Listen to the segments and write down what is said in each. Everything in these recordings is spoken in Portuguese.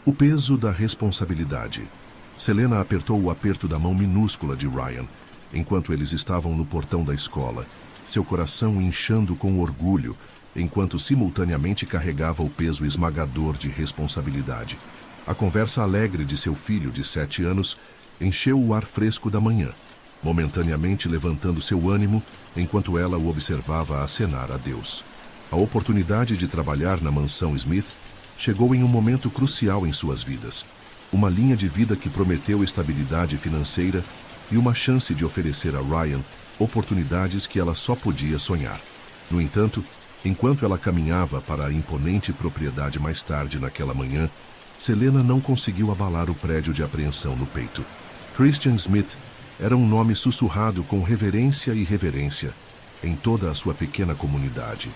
O peso da responsabilidade. Selena apertou o aperto da mão minúscula de Ryan, enquanto eles estavam no portão da escola, seu coração inchando com orgulho, enquanto simultaneamente carregava o peso esmagador de responsabilidade. A conversa alegre de seu filho de 7 anos encheu o ar fresco da manhã, momentaneamente levantando seu ânimo enquanto ela o observava acenar a Deus. A oportunidade de trabalhar na mansão Smith chegou em um momento crucial em suas vidas. Uma linha de vida que prometeu estabilidade financeira e uma chance de oferecer a Ryan oportunidades que ela só podia sonhar. No entanto, enquanto ela caminhava para a imponente propriedade mais tarde naquela manhã, Selena não conseguiu abalar o prédio de apreensão no peito. Christian Smith era um nome sussurrado com reverência e reverência em toda a sua pequena comunidade.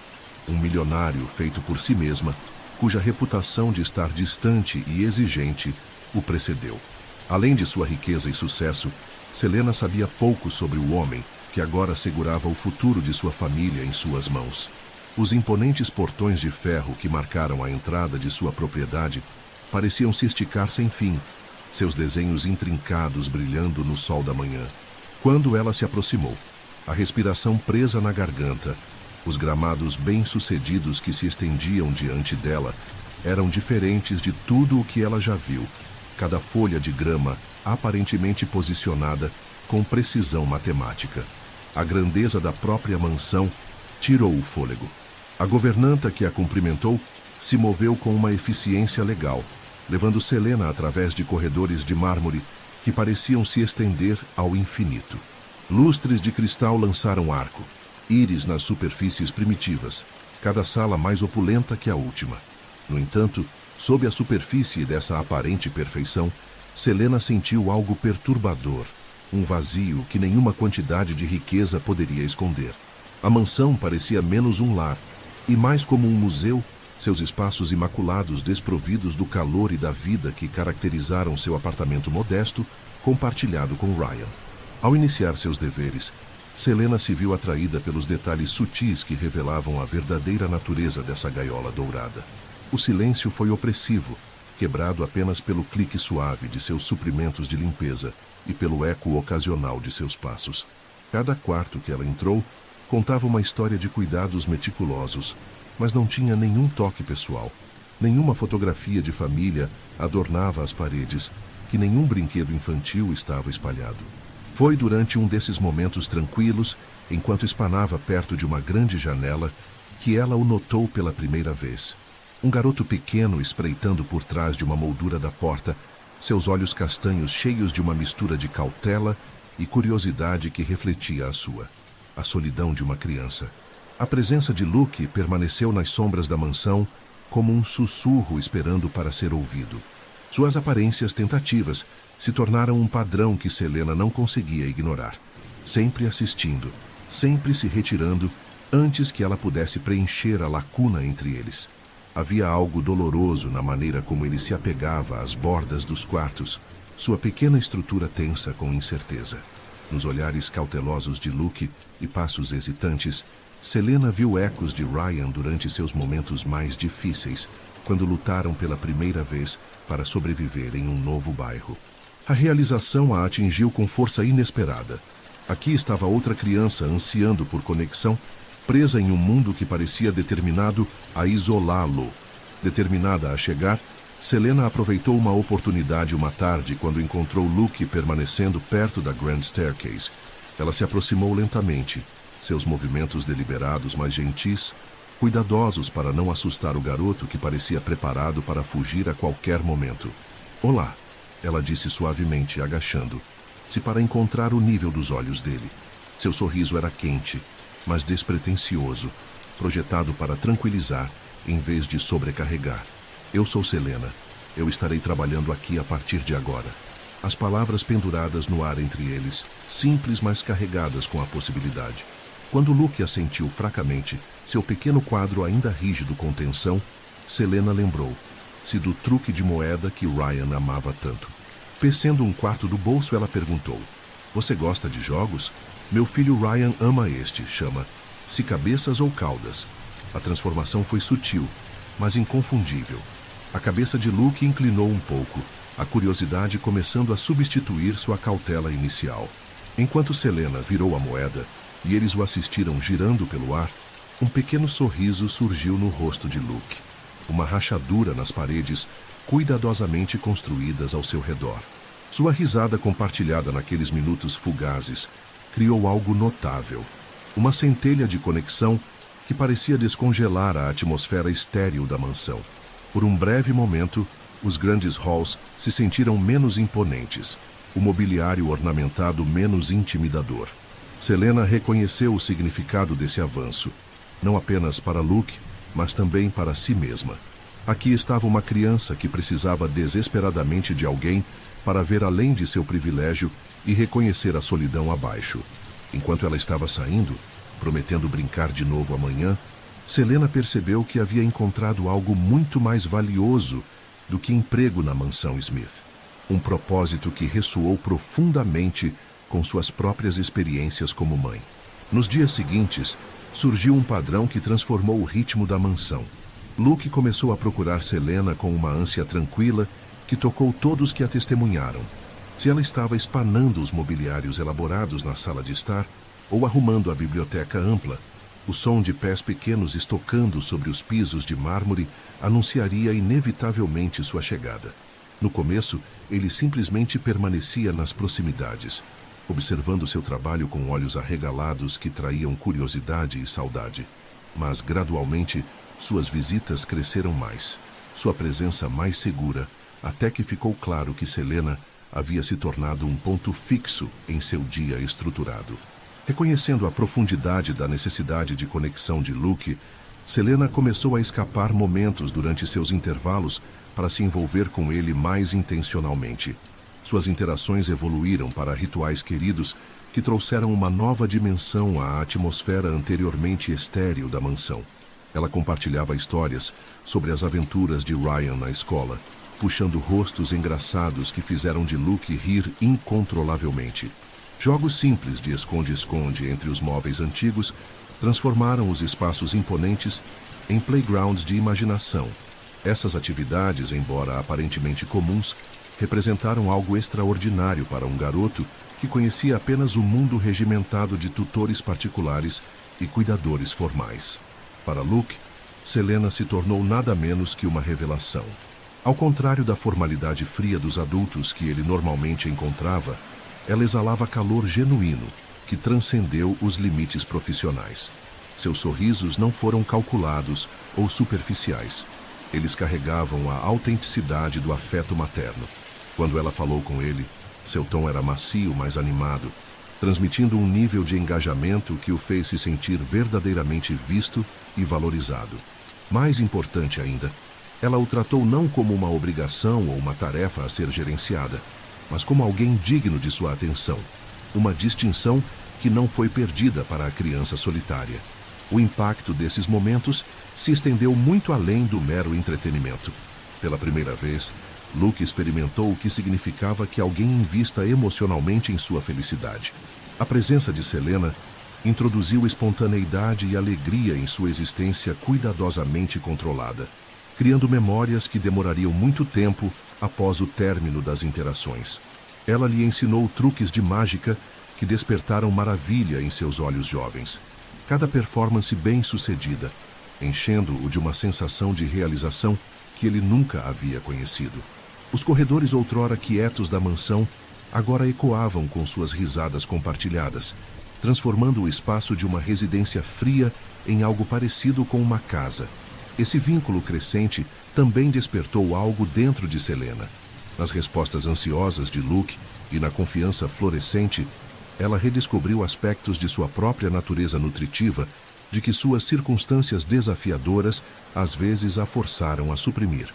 Um milionário feito por si mesma, cuja reputação de estar distante e exigente o precedeu. Além de sua riqueza e sucesso, Selena sabia pouco sobre o homem que agora segurava o futuro de sua família em suas mãos. Os imponentes portões de ferro que marcaram a entrada de sua propriedade pareciam se esticar sem fim, seus desenhos intrincados brilhando no sol da manhã. Quando ela se aproximou, a respiração presa na garganta, os gramados bem-sucedidos que se estendiam diante dela eram diferentes de tudo o que ela já viu, cada folha de grama aparentemente posicionada com precisão matemática. A grandeza da própria mansão tirou o fôlego. A governanta que a cumprimentou se moveu com uma eficiência legal, levando Selena através de corredores de mármore que pareciam se estender ao infinito. Lustres de cristal lançaram arco, íris nas superfícies primitivas, cada sala mais opulenta que a última. No entanto, sob a superfície dessa aparente perfeição, Selena sentiu algo perturbador, um vazio que nenhuma quantidade de riqueza poderia esconder. A mansão parecia menos um lar, e mais como um museu, seus espaços imaculados desprovidos do calor e da vida que caracterizaram seu apartamento modesto, compartilhado com Ryan. Ao iniciar seus deveres, Selena se viu atraída pelos detalhes sutis que revelavam a verdadeira natureza dessa gaiola dourada. O silêncio foi opressivo, quebrado apenas pelo clique suave de seus suprimentos de limpeza e pelo eco ocasional de seus passos. Cada quarto que ela entrou contava uma história de cuidados meticulosos, mas não tinha nenhum toque pessoal. Nenhuma fotografia de família adornava as paredes, que nenhum brinquedo infantil estava espalhado. Foi durante um desses momentos tranquilos, enquanto espanava perto de uma grande janela, que ela o notou pela primeira vez. Um garoto pequeno espreitando por trás de uma moldura da porta, seus olhos castanhos cheios de uma mistura de cautela e curiosidade que refletia a sua. A solidão de uma criança. A presença de Luke permaneceu nas sombras da mansão como um sussurro esperando para ser ouvido. Suas aparências tentativas se tornaram um padrão que Selena não conseguia ignorar. Sempre assistindo, sempre se retirando, antes que ela pudesse preencher a lacuna entre eles. Havia algo doloroso na maneira como ele se apegava às bordas dos quartos, sua pequena estrutura tensa com incerteza. Nos olhares cautelosos de Luke e passos hesitantes, Selena viu ecos de Ryan durante seus momentos mais difíceis, quando lutaram pela primeira vez para sobreviver em um novo bairro. A realização a atingiu com força inesperada. Aqui estava outra criança ansiando por conexão, presa em um mundo que parecia determinado a isolá-lo. Determinada a chegar, Selena aproveitou uma oportunidade uma tarde quando encontrou Luke permanecendo perto da Grand Staircase. Ela se aproximou lentamente, seus movimentos deliberados mas gentis, cuidadosos para não assustar o garoto que parecia preparado para fugir a qualquer momento. "Olá", ela disse suavemente, agachando-se para encontrar o nível dos olhos dele. Seu sorriso era quente, mas despretensioso, projetado para tranquilizar em vez de sobrecarregar. "Eu sou Selena. Eu estarei trabalhando aqui a partir de agora." As palavras penduradas no ar entre eles, simples mas carregadas com a possibilidade. Quando Luke assentiu fracamente, seu pequeno quadro ainda rígido com tensão, Selena lembrou-se do truque de moeda que Ryan amava tanto. Descendo um quarto do bolso, ela perguntou: "Você gosta de jogos? Meu filho Ryan ama este, chama-se Cabeças ou Caudas." A transformação foi sutil, mas inconfundível. A cabeça de Luke inclinou um pouco, a curiosidade começando a substituir sua cautela inicial. Enquanto Selena virou a moeda e eles o assistiram girando pelo ar, um pequeno sorriso surgiu no rosto de Luke. Uma rachadura nas paredes, cuidadosamente construídas ao seu redor. Sua risada compartilhada naqueles minutos fugazes criou algo notável. Uma centelha de conexão que parecia descongelar a atmosfera estéril da mansão. Por um breve momento, os grandes halls se sentiram menos imponentes, o mobiliário ornamentado menos intimidador. Selena reconheceu o significado desse avanço, não apenas para Luke, mas também para si mesma. Aqui estava uma criança que precisava desesperadamente de alguém para ver além de seu privilégio e reconhecer a solidão abaixo. Enquanto ela estava saindo, prometendo brincar de novo amanhã, Selena percebeu que havia encontrado algo muito mais valioso do que emprego na mansão Smith. Um propósito que ressoou profundamente com suas próprias experiências como mãe. Nos dias seguintes, surgiu um padrão que transformou o ritmo da mansão. Luke começou a procurar Selena com uma ânsia tranquila que tocou todos que a testemunharam. Se ela estava espanando os mobiliários elaborados na sala de estar ou arrumando a biblioteca ampla, o som de pés pequenos estocando sobre os pisos de mármore anunciaria inevitavelmente sua chegada. No começo, ele simplesmente permanecia nas proximidades, observando seu trabalho com olhos arregalados que traíam curiosidade e saudade. Mas, gradualmente, suas visitas cresceram mais, sua presença mais segura, até que ficou claro que Selena havia se tornado um ponto fixo em seu dia estruturado. Reconhecendo a profundidade da necessidade de conexão de Luke, Selena começou a escapar momentos durante seus intervalos para se envolver com ele mais intencionalmente. Suas interações evoluíram para rituais queridos que trouxeram uma nova dimensão à atmosfera anteriormente estéril da mansão. Ela compartilhava histórias sobre as aventuras de Ryan na escola, puxando rostos engraçados que fizeram de Luke rir incontrolavelmente. Jogos simples de esconde-esconde entre os móveis antigos transformaram os espaços imponentes em playgrounds de imaginação. Essas atividades, embora aparentemente comuns, representaram algo extraordinário para um garoto que conhecia apenas o mundo regimentado de tutores particulares e cuidadores formais. Para Luke, Selena se tornou nada menos que uma revelação. Ao contrário da formalidade fria dos adultos que ele normalmente encontrava, ela exalava calor genuíno, que transcendeu os limites profissionais. Seus sorrisos não foram calculados ou superficiais. Eles carregavam a autenticidade do afeto materno. Quando ela falou com ele, seu tom era macio, mas animado, transmitindo um nível de engajamento que o fez se sentir verdadeiramente visto e valorizado. Mais importante ainda, ela o tratou não como uma obrigação ou uma tarefa a ser gerenciada, mas como alguém digno de sua atenção, uma distinção que não foi perdida para a criança solitária. O impacto desses momentos se estendeu muito além do mero entretenimento. Pela primeira vez, Luke experimentou o que significava que alguém invista emocionalmente em sua felicidade. A presença de Selena introduziu espontaneidade e alegria em sua existência cuidadosamente controlada, criando memórias que demorariam muito tempo após o término das interações. Ela lhe ensinou truques de mágica que despertaram maravilha em seus olhos jovens. Cada performance bem-sucedida, enchendo-o de uma sensação de realização que ele nunca havia conhecido. Os corredores outrora quietos da mansão agora ecoavam com suas risadas compartilhadas, transformando o espaço de uma residência fria em algo parecido com uma casa. Esse vínculo crescente também despertou algo dentro de Selena. Nas respostas ansiosas de Luke e na confiança florescente, ela redescobriu aspectos de sua própria natureza nutritiva, de que suas circunstâncias desafiadoras às vezes a forçaram a suprimir.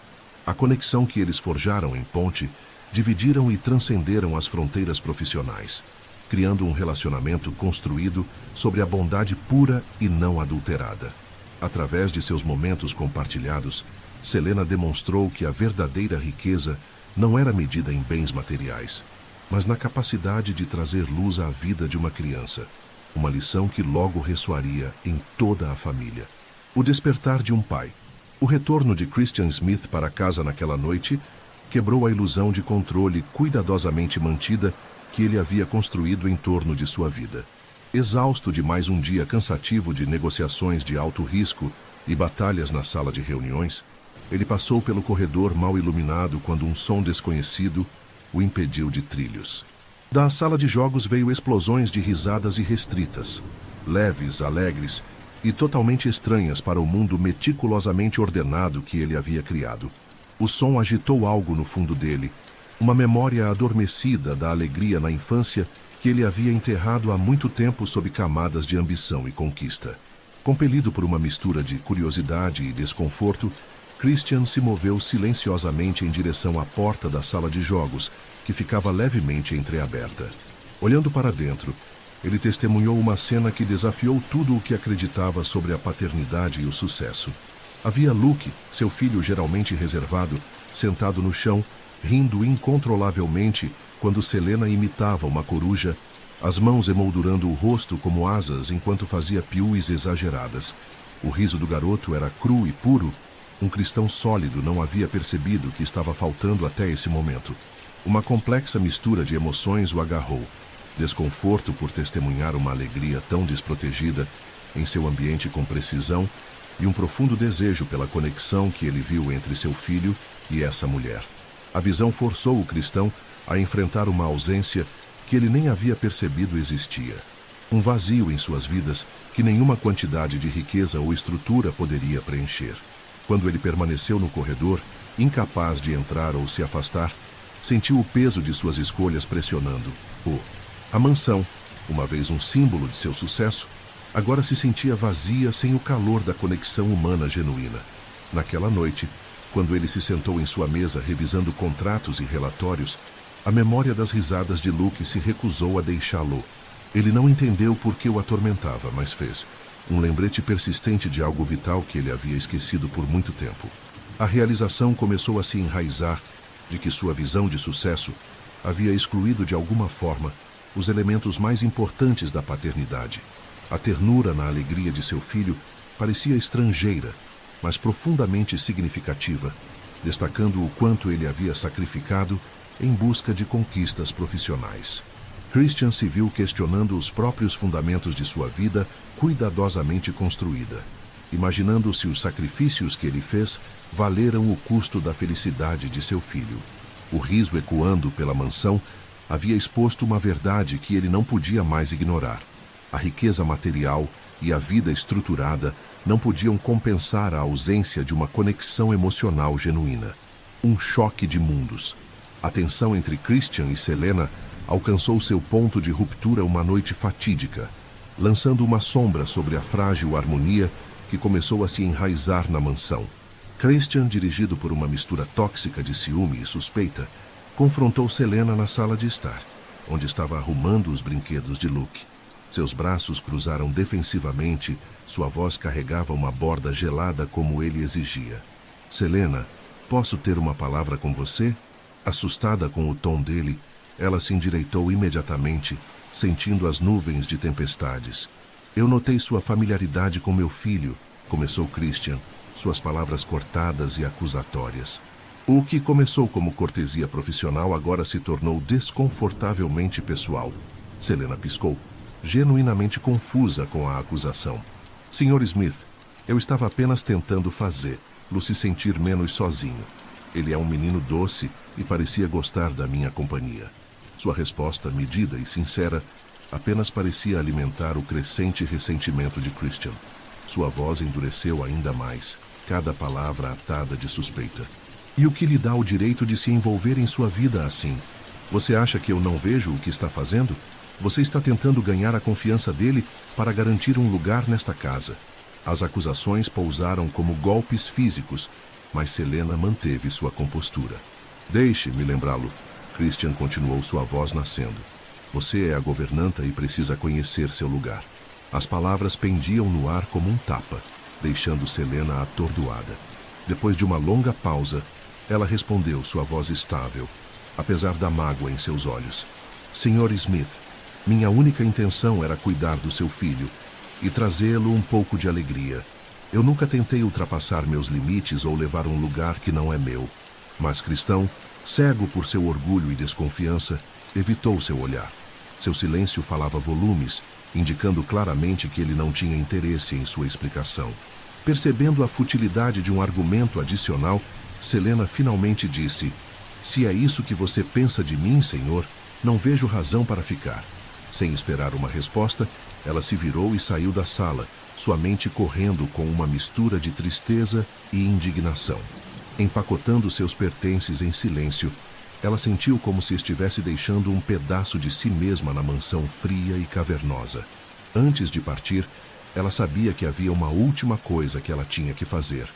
A conexão que eles forjaram em ponte dividiram e transcenderam as fronteiras profissionais, criando um relacionamento construído sobre a bondade pura e não adulterada. Através de seus momentos compartilhados, Selena demonstrou que a verdadeira riqueza não era medida em bens materiais, mas na capacidade de trazer luz à vida de uma criança, uma lição que logo ressoaria em toda a família. O despertar de um pai. O retorno de Christian Smith para casa naquela noite quebrou a ilusão de controle cuidadosamente mantida que ele havia construído em torno de sua vida. Exausto de mais um dia cansativo de negociações de alto risco e batalhas na sala de reuniões, ele passou pelo corredor mal iluminado quando um som desconhecido o impediu de trilhos. Da sala de jogos veio explosões de risadas irrestritas, leves, alegres e totalmente estranhas para o mundo meticulosamente ordenado que ele havia criado. O som agitou algo no fundo dele, uma memória adormecida da alegria na infância que ele havia enterrado há muito tempo sob camadas de ambição e conquista. Compelido por uma mistura de curiosidade e desconforto, Christian se moveu silenciosamente em direção à porta da sala de jogos, que ficava levemente entreaberta. Olhando para dentro, ele testemunhou uma cena que desafiou tudo o que acreditava sobre a paternidade e o sucesso. Havia Luke, seu filho geralmente reservado, sentado no chão, rindo incontrolavelmente quando Selena imitava uma coruja, as mãos emoldurando o rosto como asas enquanto fazia piues exageradas. O riso do garoto era cru e puro. Um cristão sólido não havia percebido que estava faltando até esse momento. Uma complexa mistura de emoções o agarrou. Desconforto por testemunhar uma alegria tão desprotegida em seu ambiente com precisão e um profundo desejo pela conexão que ele viu entre seu filho e essa mulher. A visão forçou o cristão a enfrentar uma ausência que ele nem havia percebido existia. Um vazio em suas vidas que nenhuma quantidade de riqueza ou estrutura poderia preencher. Quando ele permaneceu no corredor, incapaz de entrar ou se afastar, sentiu o peso de suas escolhas pressionando-o. A mansão, uma vez um símbolo de seu sucesso, agora se sentia vazia sem o calor da conexão humana genuína. Naquela noite, quando ele se sentou em sua mesa revisando contratos e relatórios, a memória das risadas de Luke se recusou a deixá-lo. Ele não entendeu por que o atormentava, mas fez um lembrete persistente de algo vital que ele havia esquecido por muito tempo. A realização começou a se enraizar de que sua visão de sucesso havia excluído de alguma forma os elementos mais importantes da paternidade. A ternura na alegria de seu filho parecia estrangeira, mas profundamente significativa, destacando o quanto ele havia sacrificado em busca de conquistas profissionais. Christian se viu questionando os próprios fundamentos de sua vida cuidadosamente construída, imaginando se os sacrifícios que ele fez valeram o custo da felicidade de seu filho. O riso ecoando pela mansão havia exposto uma verdade que ele não podia mais ignorar. A riqueza material e a vida estruturada não podiam compensar a ausência de uma conexão emocional genuína. Um choque de mundos. A tensão entre Christian e Selena alcançou seu ponto de ruptura uma noite fatídica, lançando uma sombra sobre a frágil harmonia que começou a se enraizar na mansão. Christian, dirigido por uma mistura tóxica de ciúme e suspeita, confrontou Selena na sala de estar, onde estava arrumando os brinquedos de Luke. Seus braços cruzaram defensivamente, sua voz carregava uma borda gelada como ele exigia. Selena, posso ter uma palavra com você? Assustada com o tom dele, ela se endireitou imediatamente, sentindo as nuvens de tempestades. Eu notei sua familiaridade com meu filho, começou Christian, suas palavras cortadas e acusatórias. O que começou como cortesia profissional agora se tornou desconfortavelmente pessoal. Selena piscou, genuinamente confusa com a acusação. Sr. Smith, eu estava apenas tentando fazê-lo se sentir menos sozinho. Ele é um menino doce e parecia gostar da minha companhia. Sua resposta, medida e sincera, apenas parecia alimentar o crescente ressentimento de Christian. Sua voz endureceu ainda mais, cada palavra atada de suspeita. E o que lhe dá o direito de se envolver em sua vida assim? Você acha que eu não vejo o que está fazendo? Você está tentando ganhar a confiança dele para garantir um lugar nesta casa. As acusações pousaram como golpes físicos, mas Selena manteve sua compostura. Deixe-me lembrá-lo. Christian continuou, sua voz nascendo. Você é a governanta e precisa conhecer seu lugar. As palavras pendiam no ar como um tapa, deixando Selena atordoada. Depois de uma longa pausa, ela respondeu, sua voz estável, apesar da mágoa em seus olhos. Sr. Smith, minha única intenção era cuidar do seu filho e trazê-lo um pouco de alegria. Eu nunca tentei ultrapassar meus limites ou levar um lugar que não é meu. Mas Cristão, cego por seu orgulho e desconfiança, evitou seu olhar. Seu silêncio falava volumes, indicando claramente que ele não tinha interesse em sua explicação. Percebendo a futilidade de um argumento adicional, Selena finalmente disse: "Se é isso que você pensa de mim, Senhor, não vejo razão para ficar." Sem esperar uma resposta, ela se virou e saiu da sala, sua mente correndo com uma mistura de tristeza e indignação. Empacotando seus pertences em silêncio, ela sentiu como se estivesse deixando um pedaço de si mesma na mansão fria e cavernosa. Antes de partir, ela sabia que havia uma última coisa que ela tinha que fazer: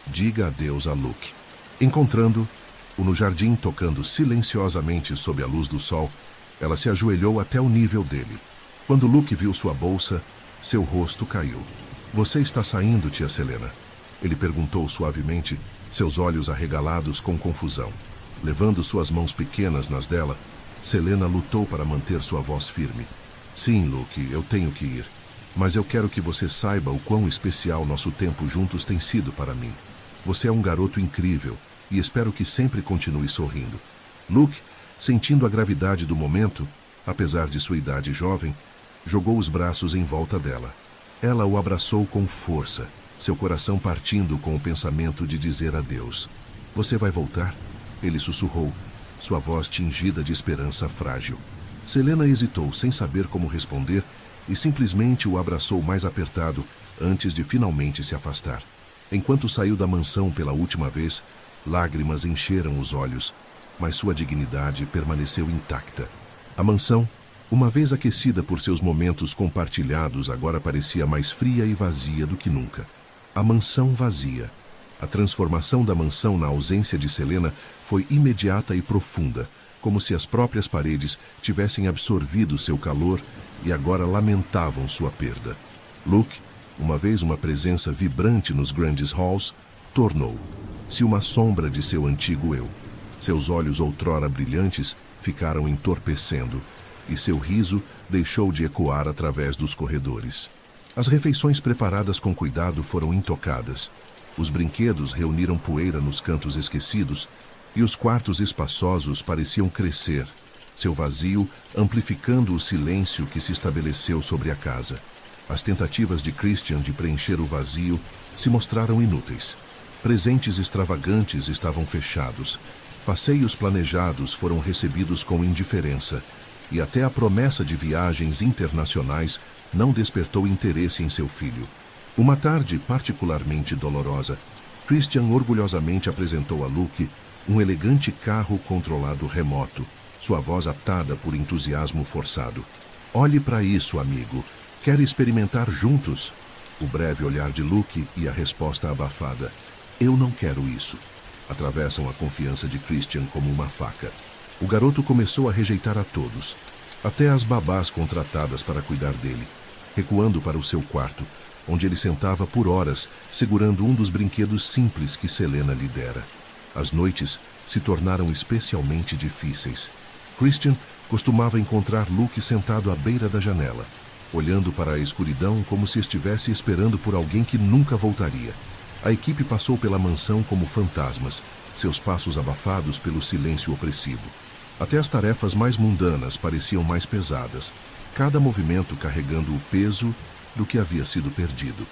diga adeus a Luke. Encontrando-o no jardim tocando silenciosamente sob a luz do sol, ela se ajoelhou até o nível dele. Quando Luke viu sua bolsa, seu rosto caiu. "Você está saindo, tia Selena?" Ele perguntou suavemente, seus olhos arregalados com confusão. Levando suas mãos pequenas nas dela, Selena lutou para manter sua voz firme. "Sim, Luke, eu tenho que ir. Mas eu quero que você saiba o quão especial nosso tempo juntos tem sido para mim. Você é um garoto incrível e espero que sempre continue sorrindo." Luke, sentindo a gravidade do momento, apesar de sua idade jovem, jogou os braços em volta dela. Ela o abraçou com força, seu coração partindo com o pensamento de dizer adeus. "Você vai voltar?" Ele sussurrou, sua voz tingida de esperança frágil. Selena hesitou, sem saber como responder, e simplesmente o abraçou mais apertado antes de finalmente se afastar. Enquanto saiu da mansão pela última vez, lágrimas encheram os olhos, mas sua dignidade permaneceu intacta. A mansão, uma vez aquecida por seus momentos compartilhados, agora parecia mais fria e vazia do que nunca. A mansão vazia. A transformação da mansão na ausência de Selena foi imediata e profunda, como se as próprias paredes tivessem absorvido seu calor e agora lamentavam sua perda. Luke, uma vez uma presença vibrante nos grandes halls, tornou-se uma sombra de seu antigo eu. Seus olhos outrora brilhantes ficaram entorpecendo, e seu riso deixou de ecoar através dos corredores. As refeições preparadas com cuidado foram intocadas. Os brinquedos reuniram poeira nos cantos esquecidos, e os quartos espaçosos pareciam crescer, seu vazio amplificando o silêncio que se estabeleceu sobre a casa. As tentativas de Christian de preencher o vazio se mostraram inúteis. Presentes extravagantes estavam fechados, passeios planejados foram recebidos com indiferença, e até a promessa de viagens internacionais não despertou interesse em seu filho. Uma tarde particularmente dolorosa, Christian orgulhosamente apresentou a Luke um elegante carro controlado remoto, sua voz atada por entusiasmo forçado. "Olhe para isso, amigo. Quer experimentar juntos?" O breve olhar de Luke e a resposta abafada: "Eu não quero isso." Atravessam a confiança de Christian como uma faca. O garoto começou a rejeitar a todos, até as babás contratadas para cuidar dele, recuando para o seu quarto, onde ele sentava por horas, segurando um dos brinquedos simples que Selena lhe dera. As noites se tornaram especialmente difíceis. Christian costumava encontrar Luke sentado à beira da janela, olhando para a escuridão como se estivesse esperando por alguém que nunca voltaria. A equipe passou pela mansão como fantasmas, seus passos abafados pelo silêncio opressivo. Até as tarefas mais mundanas pareciam mais pesadas, cada movimento carregando o peso do que havia sido perdido.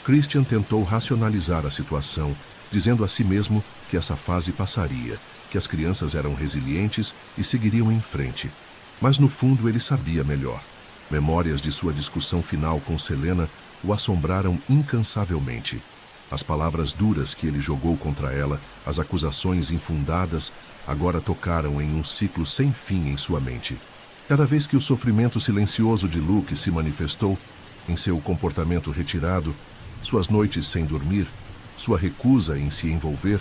Christian tentou racionalizar a situação, dizendo a si mesmo que essa fase passaria, que as crianças eram resilientes e seguiriam em frente. Mas no fundo ele sabia melhor. Memórias de sua discussão final com Selena o assombraram incansavelmente. As palavras duras que ele jogou contra ela, as acusações infundadas, agora tocaram em um ciclo sem fim em sua mente. Cada vez que o sofrimento silencioso de Luke se manifestou, em seu comportamento retirado, suas noites sem dormir, sua recusa em se envolver,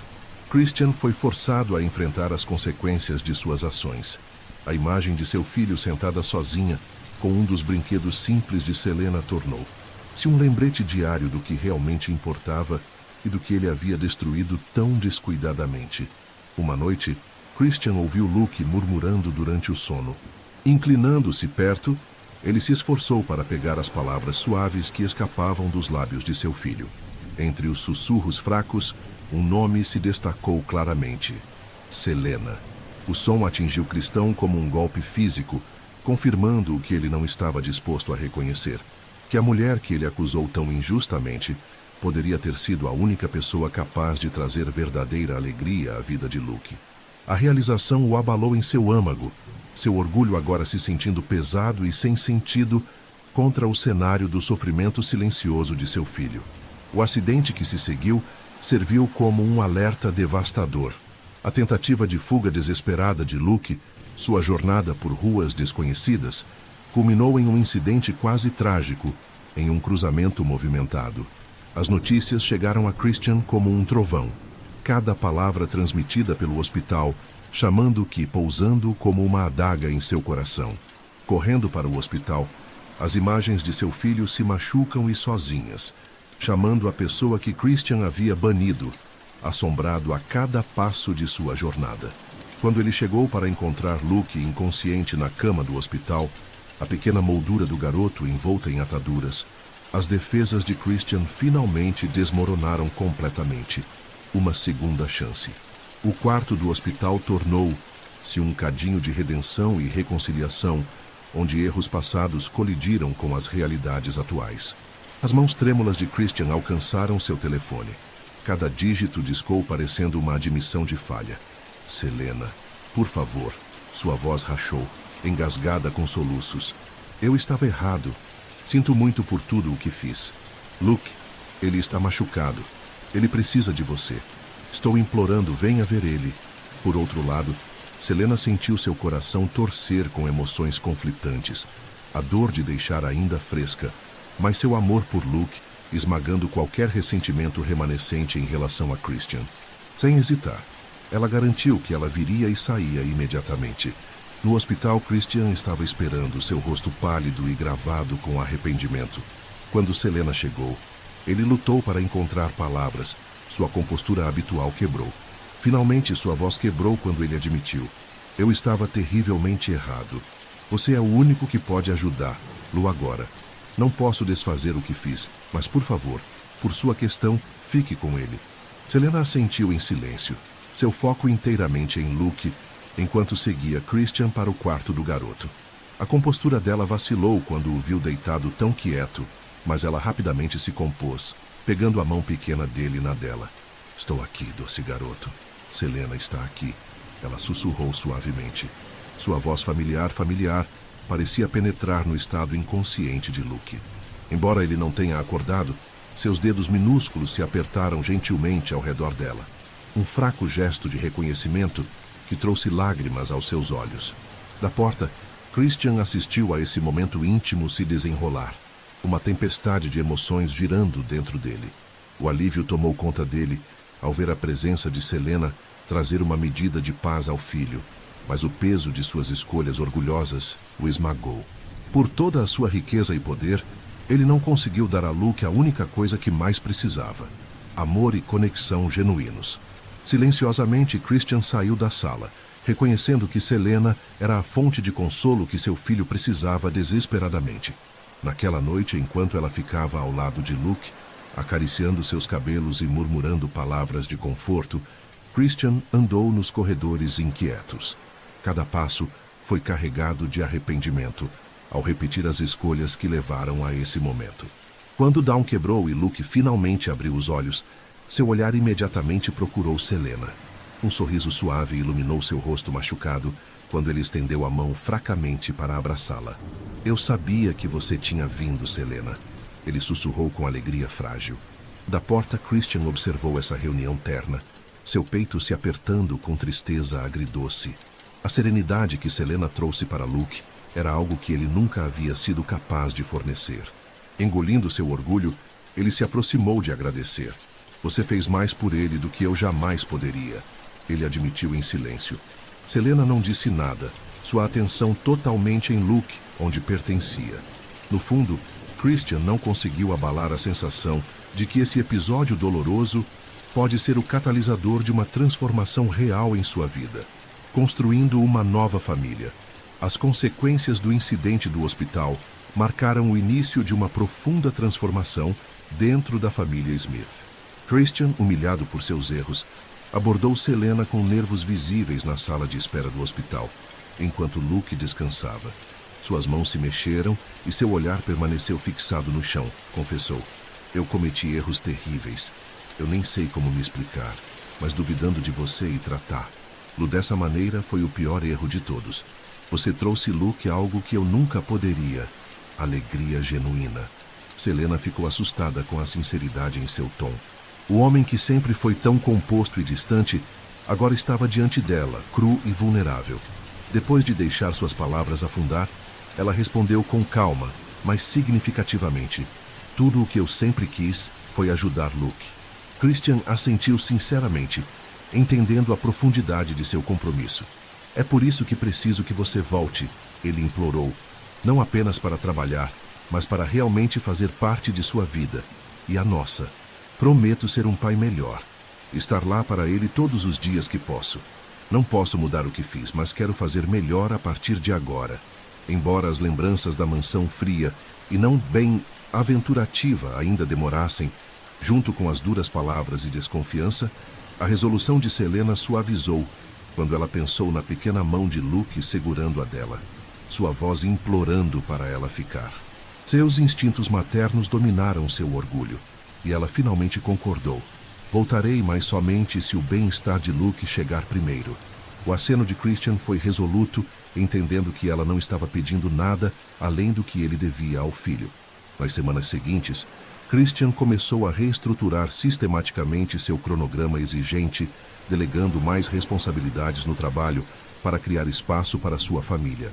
Christian foi forçado a enfrentar as consequências de suas ações. A imagem de seu filho sentada sozinha, com um dos brinquedos simples de Selena, tornou-se um lembrete diário do que realmente importava e do que ele havia destruído tão descuidadamente. Uma noite, Christian ouviu Luke murmurando durante o sono. Inclinando-se perto, ele se esforçou para pegar as palavras suaves que escapavam dos lábios de seu filho. Entre os sussurros fracos, um nome se destacou claramente: Selena. O som atingiu Cristão como um golpe físico, confirmando o que ele não estava disposto a reconhecer: que a mulher que ele acusou tão injustamente poderia ter sido a única pessoa capaz de trazer verdadeira alegria à vida de Luke. A realização o abalou em seu âmago, seu orgulho agora se sentindo pesado e sem sentido contra o cenário do sofrimento silencioso de seu filho. O acidente que se seguiu serviu como um alerta devastador. A tentativa de fuga desesperada de Luke, sua jornada por ruas desconhecidas, culminou em um incidente quase trágico, em um cruzamento movimentado. As notícias chegaram a Christian como um trovão. Cada palavra transmitida pelo hospital, chamando-o pousando como uma adaga em seu coração. Correndo para o hospital, as imagens de seu filho se machucam e sozinhas, chamando a pessoa que Christian havia banido, assombrado a cada passo de sua jornada. Quando ele chegou para encontrar Luke inconsciente na cama do hospital, a pequena moldura do garoto envolta em ataduras, as defesas de Christian finalmente desmoronaram completamente. Uma segunda chance. O quarto do hospital tornou-se um cadinho de redenção e reconciliação, onde erros passados colidiram com as realidades atuais. As mãos trêmulas de Christian alcançaram seu telefone. Cada dígito discou parecendo uma admissão de falha. Selena, por favor. Sua voz rachou, engasgada com soluços. Eu estava errado. Sinto muito por tudo o que fiz. Luke, ele está machucado. Ele precisa de você. Estou implorando, venha ver ele. Por outro lado, Selena sentiu seu coração torcer com emoções conflitantes. A dor de deixar ainda fresca, mas seu amor por Luke, esmagando qualquer ressentimento remanescente em relação a Christian. Sem hesitar, ela garantiu que ela viria e saía imediatamente. No hospital, Christian estava esperando, seu rosto pálido e gravado com arrependimento. Quando Selena chegou, ele lutou para encontrar palavras. Sua compostura habitual quebrou. Finalmente, sua voz quebrou quando ele admitiu: eu estava terrivelmente errado. Você é o único que pode ajudá-lo agora. Não posso desfazer o que fiz, mas por favor, por sua questão, fique com ele. Selena assentiu em silêncio, seu foco inteiramente em Luke, enquanto seguia Christian para o quarto do garoto. A compostura dela vacilou quando o viu deitado tão quieto, mas ela rapidamente se compôs, pegando a mão pequena dele na dela. Estou aqui, doce garoto. Selena está aqui. Ela sussurrou suavemente. Sua voz familiar, parecia penetrar no estado inconsciente de Luke. Embora ele não tenha acordado, seus dedos minúsculos se apertaram gentilmente ao redor dela. Um fraco gesto de reconhecimento que trouxe lágrimas aos seus olhos. Da porta, Christian assistiu a esse momento íntimo se desenrolar. Uma tempestade de emoções girando dentro dele. O alívio tomou conta dele ao ver a presença de Selena trazer uma medida de paz ao filho, mas o peso de suas escolhas orgulhosas o esmagou. Por toda a sua riqueza e poder, ele não conseguiu dar a Luke a única coisa que mais precisava: amor e conexão genuínos. Silenciosamente, Christian saiu da sala, reconhecendo que Selena era a fonte de consolo que seu filho precisava desesperadamente. Naquela noite, enquanto ela ficava ao lado de Luke, acariciando seus cabelos e murmurando palavras de conforto, Christian andou nos corredores inquietos. Cada passo foi carregado de arrependimento, ao repetir as escolhas que levaram a esse momento. Quando Dawn quebrou e Luke finalmente abriu os olhos, seu olhar imediatamente procurou Selena. Um sorriso suave iluminou seu rosto machucado quando ele estendeu a mão fracamente para abraçá-la. Eu sabia que você tinha vindo, Selena. Ele sussurrou com alegria frágil. Da porta, Christian observou essa reunião terna, seu peito se apertando com tristeza agridoce. A serenidade que Selena trouxe para Luke era algo que ele nunca havia sido capaz de fornecer. Engolindo seu orgulho, ele se aproximou de agradecer. Você fez mais por ele do que eu jamais poderia, ele admitiu em silêncio. Selena não disse nada, sua atenção totalmente em Luke, onde pertencia. No fundo, Christian não conseguiu abalar a sensação de que esse episódio doloroso pode ser o catalisador de uma transformação real em sua vida, construindo uma nova família. As consequências do incidente do hospital marcaram o início de uma profunda transformação dentro da família Smith. Christian, humilhado por seus erros, abordou Selena com nervos visíveis na sala de espera do hospital, enquanto Luke descansava. Suas mãos se mexeram e seu olhar permaneceu fixado no chão, confessou. Eu cometi erros terríveis. Eu nem sei como me explicar, mas duvidando de você e tratar. Dessa maneira foi o pior erro de todos. Você trouxe Luke algo que eu nunca poderia. Alegria genuína. Selena ficou assustada com a sinceridade em seu tom. O homem que sempre foi tão composto e distante, agora estava diante dela, cru e vulnerável. Depois de deixar suas palavras afundar, ela respondeu com calma, mas significativamente. Tudo o que eu sempre quis foi ajudar Luke. Christian assentiu sinceramente, entendendo a profundidade de seu compromisso. É por isso que preciso que você volte, ele implorou. Não apenas para trabalhar, mas para realmente fazer parte de sua vida. E a nossa. Prometo ser um pai melhor. Estar lá para ele todos os dias que posso. Não posso mudar o que fiz, mas quero fazer melhor a partir de agora. Embora as lembranças da mansão fria e não bem aventurativa ainda demorassem, junto com as duras palavras e desconfiança, a resolução de Selena suavizou quando ela pensou na pequena mão de Luke segurando a dela, sua voz implorando para ela ficar. Seus instintos maternos dominaram seu orgulho, e ela finalmente concordou. Voltarei, mas somente se o bem-estar de Luke chegar primeiro. O aceno de Christian foi resoluto, entendendo que ela não estava pedindo nada além do que ele devia ao filho. Nas semanas seguintes, Christian começou a reestruturar sistematicamente seu cronograma exigente, delegando mais responsabilidades no trabalho para criar espaço para sua família.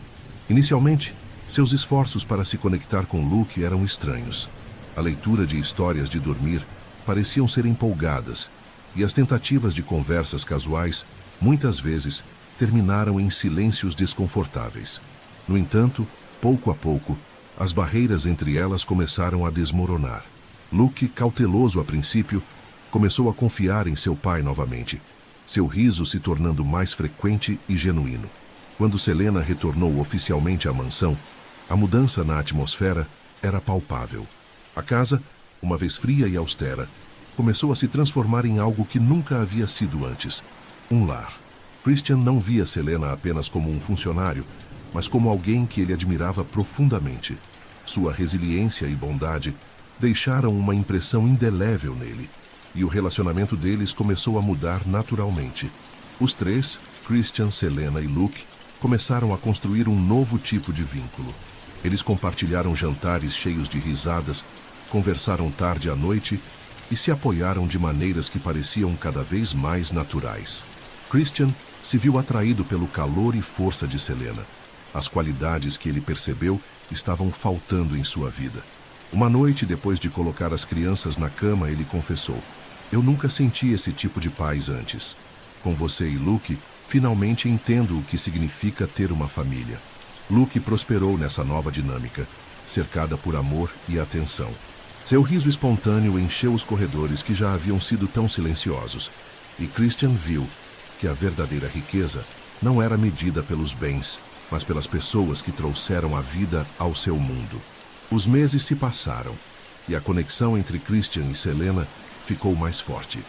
Inicialmente, seus esforços para se conectar com Luke eram estranhos. A leitura de histórias de dormir pareciam ser empolgadas, e as tentativas de conversas casuais, muitas vezes, terminaram em silêncios desconfortáveis. No entanto, pouco a pouco, as barreiras entre elas começaram a desmoronar. Luke, cauteloso a princípio, começou a confiar em seu pai novamente, seu riso se tornando mais frequente e genuíno. Quando Selena retornou oficialmente à mansão, a mudança na atmosfera era palpável. A casa, uma vez fria e austera, começou a se transformar em algo que nunca havia sido antes, um lar. Christian não via Selena apenas como um funcionário, mas como alguém que ele admirava profundamente. Sua resiliência e bondade deixaram uma impressão indelével nele, e o relacionamento deles começou a mudar naturalmente. Os três, Christian, Selena e Luke, começaram a construir um novo tipo de vínculo. Eles compartilharam jantares cheios de risadas, conversaram tarde à noite e se apoiaram de maneiras que pareciam cada vez mais naturais. Christian se viu atraído pelo calor e força de Selena. As qualidades que ele percebeu estavam faltando em sua vida. Uma noite, depois de colocar as crianças na cama, ele confessou: eu nunca senti esse tipo de paz antes. Com você e Luke, finalmente entendo o que significa ter uma família. Luke prosperou nessa nova dinâmica, cercada por amor e atenção. Seu riso espontâneo encheu os corredores que já haviam sido tão silenciosos, e Christian viu que a verdadeira riqueza não era medida pelos bens, mas pelas pessoas que trouxeram a vida ao seu mundo. Os meses se passaram, e a conexão entre Christian e Selena ficou mais forte.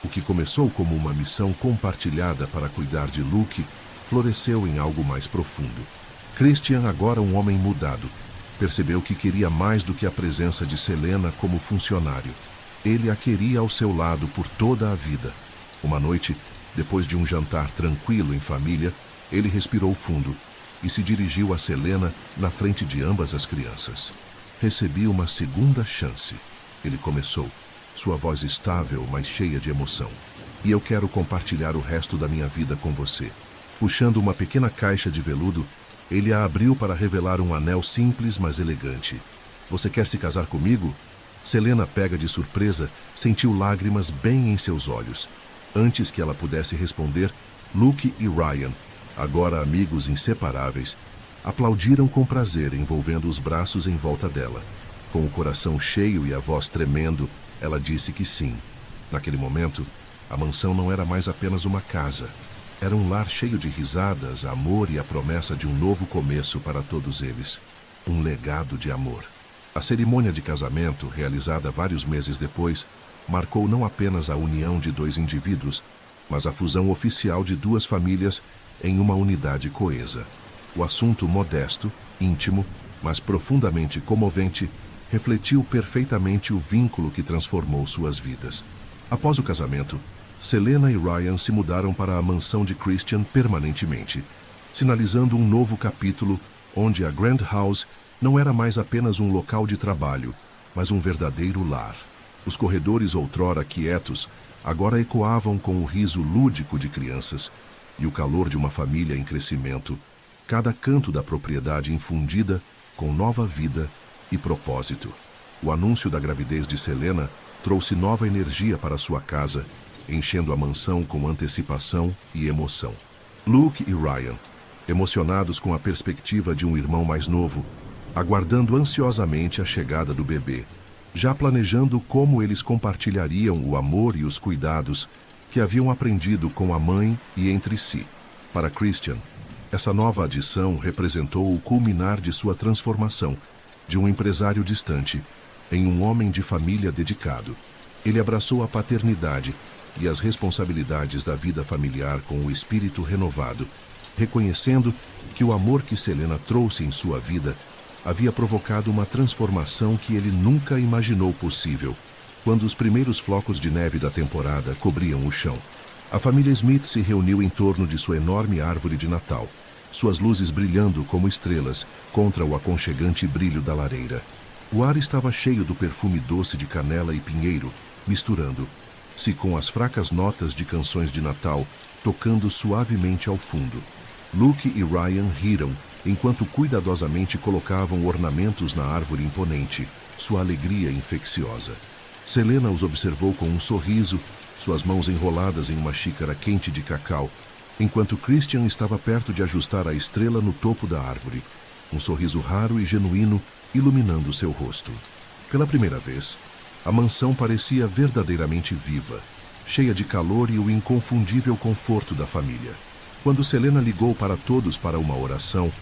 O que começou como uma missão compartilhada para cuidar de Luke, floresceu em algo mais profundo. Christian, agora um homem mudado, percebeu que queria mais do que a presença de Selena como funcionário. Ele a queria ao seu lado por toda a vida. Uma noite, depois de um jantar tranquilo em família, ele respirou fundo e se dirigiu a Selena na frente de ambas as crianças. Recebi uma segunda chance, ele começou, sua voz estável, mas cheia de emoção. E eu quero compartilhar o resto da minha vida com você. Puxando uma pequena caixa de veludo, ele a abriu para revelar um anel simples, mas elegante. Você quer se casar comigo? Selena, pega de surpresa, sentiu lágrimas bem em seus olhos. Antes que ela pudesse responder, Luke e Ryan, agora amigos inseparáveis, aplaudiram com prazer, envolvendo os braços em volta dela. Com o coração cheio e a voz tremendo, ela disse que sim. Naquele momento, a mansão não era mais apenas uma casa. Era um lar cheio de risadas, amor e a promessa de um novo começo para todos eles. Um legado de amor. A cerimônia de casamento, realizada vários meses depois, marcou não apenas a união de dois indivíduos, mas a fusão oficial de duas famílias em uma unidade coesa. O assunto modesto, íntimo, mas profundamente comovente, refletiu perfeitamente o vínculo que transformou suas vidas. Após o casamento, Selena e Ryan se mudaram para a mansão de Christian permanentemente, sinalizando um novo capítulo onde a Grand House não era mais apenas um local de trabalho, mas um verdadeiro lar. Os corredores outrora quietos agora ecoavam com o riso lúdico de crianças e o calor de uma família em crescimento, cada canto da propriedade infundida com nova vida e propósito. O anúncio da gravidez de Selena trouxe nova energia para sua casa, enchendo a mansão com antecipação e emoção. Luke e Ryan, emocionados com a perspectiva de um irmão mais novo, aguardando ansiosamente a chegada do bebê, já planejando como eles compartilhariam o amor e os cuidados que haviam aprendido com a mãe e entre si. Para Christian, essa nova adição representou o culminar de sua transformação, de um empresário distante em um homem de família dedicado. Ele abraçou a paternidade e as responsabilidades da vida familiar com o espírito renovado, reconhecendo que o amor que Selena trouxe em sua vida havia provocado uma transformação que ele nunca imaginou possível, quando os primeiros flocos de neve da temporada cobriam o chão. A família Smith se reuniu em torno de sua enorme árvore de Natal, suas luzes brilhando como estrelas contra o aconchegante brilho da lareira. O ar estava cheio do perfume doce de canela e pinheiro, misturando-se com as fracas notas de canções de Natal tocando suavemente ao fundo. Luke e Ryan riram enquanto cuidadosamente colocavam ornamentos na árvore imponente, sua alegria infecciosa. Selena os observou com um sorriso, suas mãos enroladas em uma xícara quente de cacau, enquanto Christian estava perto de ajustar a estrela no topo da árvore, um sorriso raro e genuíno iluminando seu rosto. Pela primeira vez, a mansão parecia verdadeiramente viva, cheia de calor e o inconfundível conforto da família. Quando Selena ligou para todos para uma oração,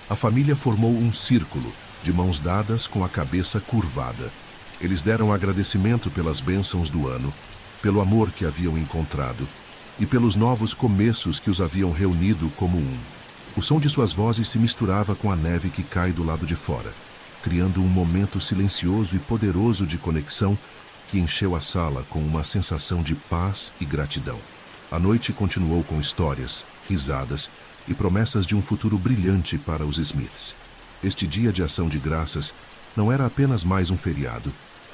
a família formou um círculo, de mãos dadas com a cabeça curvada. Eles deram agradecimento pelas bênçãos do ano, pelo amor que haviam encontrado e pelos novos começos que os haviam reunido como um. O som de suas vozes se misturava com a neve que cai do lado de fora, criando um momento silencioso e poderoso de conexão que encheu a sala com uma sensação de paz e gratidão. A noite continuou com histórias, risadas e promessas de um futuro brilhante para os Smiths. Este dia de ação de graças não era apenas mais um feriado,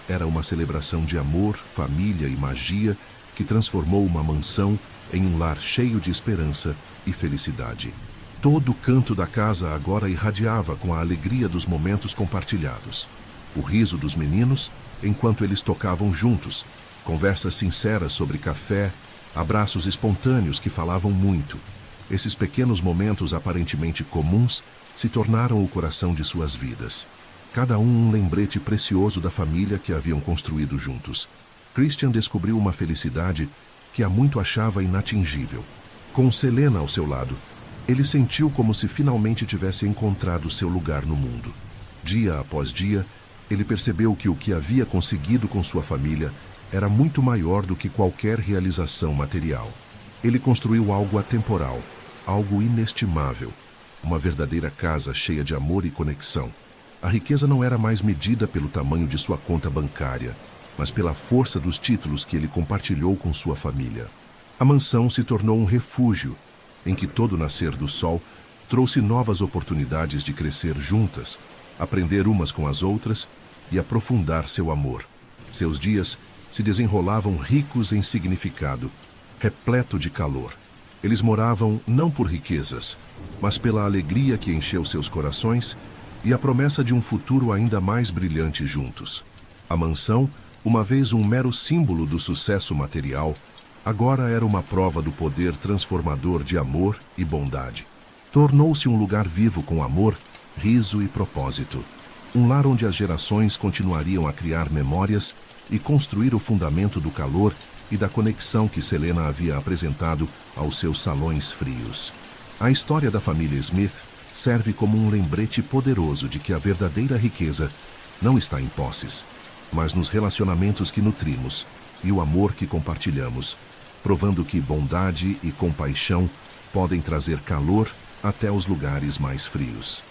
era uma celebração de amor, família e magia que transformou uma mansão em um lar cheio de esperança e felicidade. Todo canto da casa agora irradiava com a alegria dos momentos compartilhados. O riso dos meninos enquanto eles tocavam juntos, conversas sinceras sobre café, abraços espontâneos que falavam muito. Esses pequenos momentos aparentemente comuns se tornaram o coração de suas vidas. Cada um lembrete precioso da família que haviam construído juntos. Christian descobriu uma felicidade que há muito achava inatingível. Com Selena ao seu lado, ele sentiu como se finalmente tivesse encontrado seu lugar no mundo. Dia após dia, ele percebeu que o que havia conseguido com sua família era muito maior do que qualquer realização material. Ele construiu algo atemporal, algo inestimável, uma verdadeira casa cheia de amor e conexão. A riqueza não era mais medida pelo tamanho de sua conta bancária, mas pela força dos títulos que ele compartilhou com sua família. A mansão se tornou um refúgio, em que todo nascer do sol trouxe novas oportunidades de crescer juntas, aprender umas com as outras e aprofundar seu amor. Seus dias se desenrolavam ricos em significado, repleto de calor. Eles moravam não por riquezas, mas pela alegria que encheu seus corações e a promessa de um futuro ainda mais brilhante juntos. A mansão, uma vez um mero símbolo do sucesso material, agora era uma prova do poder transformador de amor e bondade. Tornou-se um lugar vivo com amor, riso e propósito. Um lar onde as gerações continuariam a criar memórias e construir o fundamento do calor e da conexão que Selena havia apresentado aos seus salões frios. A história da família Smith serve como um lembrete poderoso de que a verdadeira riqueza não está em posses, mas nos relacionamentos que nutrimos, e o amor que compartilhamos, provando que bondade e compaixão podem trazer calor até os lugares mais frios.